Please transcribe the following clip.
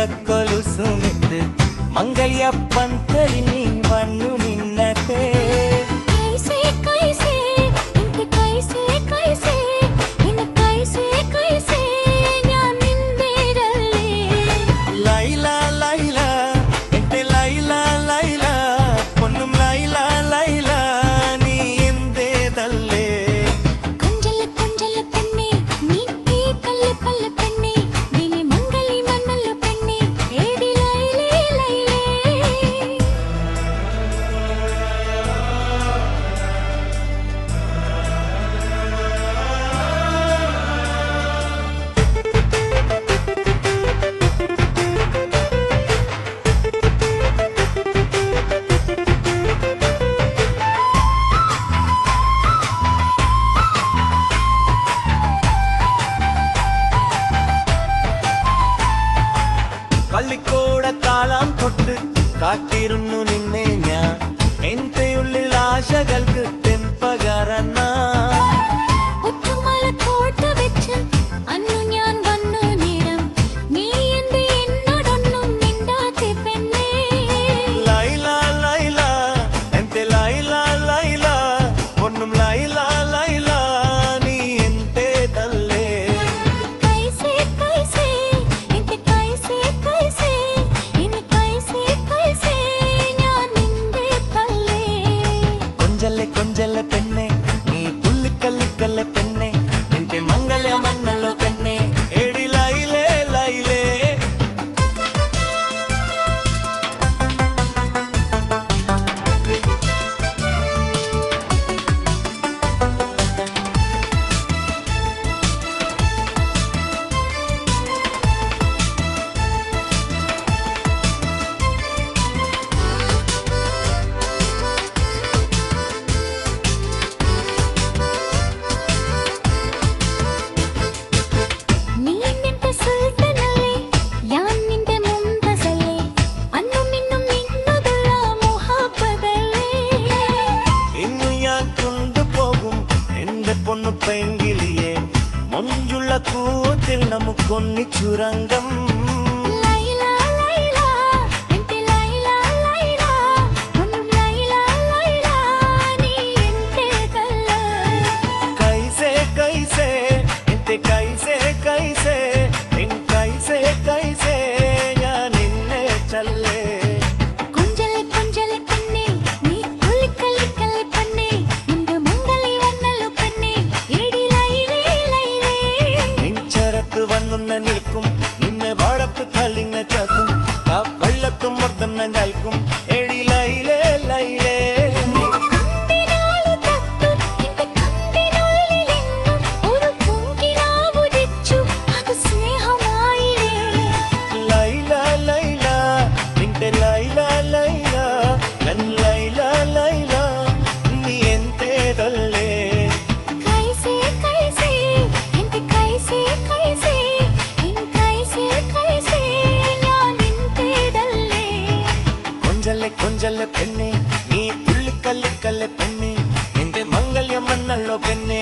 കൊലുസുമിട്ട് മംഗല്യപ്പന്തലിനി വന്നു നിന്നത്തെ പള്ളിക്കൂടത്താളം തൊട്ട് കാത്തിരുന്നു നിന്നെ ഞാൻ എന്റെ ഉള്ളിൽ ആശകൾക്ക് തെമ്പകരണ కొంజల పెన్నే నీ పుల్లి కల్లికల్ల పెన్నే ఇంటి మంగళ మన్నలో పెన్నే ఏడి లైలే లైలే പൊന്നു പെങ്കിളിയെ മൊഞ്ചുള്ള കൂത്തിൽ നമുക്കൊന്നി ചുരങ്കം കൈസേ കൈസേ എന്റെ കൈസേ കൈസേ എൻ കൈസേ കൈസേ ഞാൻ നിന്നെ ചൊല്ലേ നിൽക്കും നിന്നെ വാഴത്ത് തള്ളിങ്ങ ചാക്കും ആ വെള്ളത്തും മൊത്തം നൽകും എടി ലൈലേ ലൈലേ ലൈല ലൈല നിന്റെ ലൈല ലൈല നൻ ലൈല ലൈല നീ എന്തേതല്ലേ కొంజల పెన్నే నీ పుల్లి కల్లికల్ల పెన్నే ఇంటి మంగళ్య మన్నల్లో పెన్నే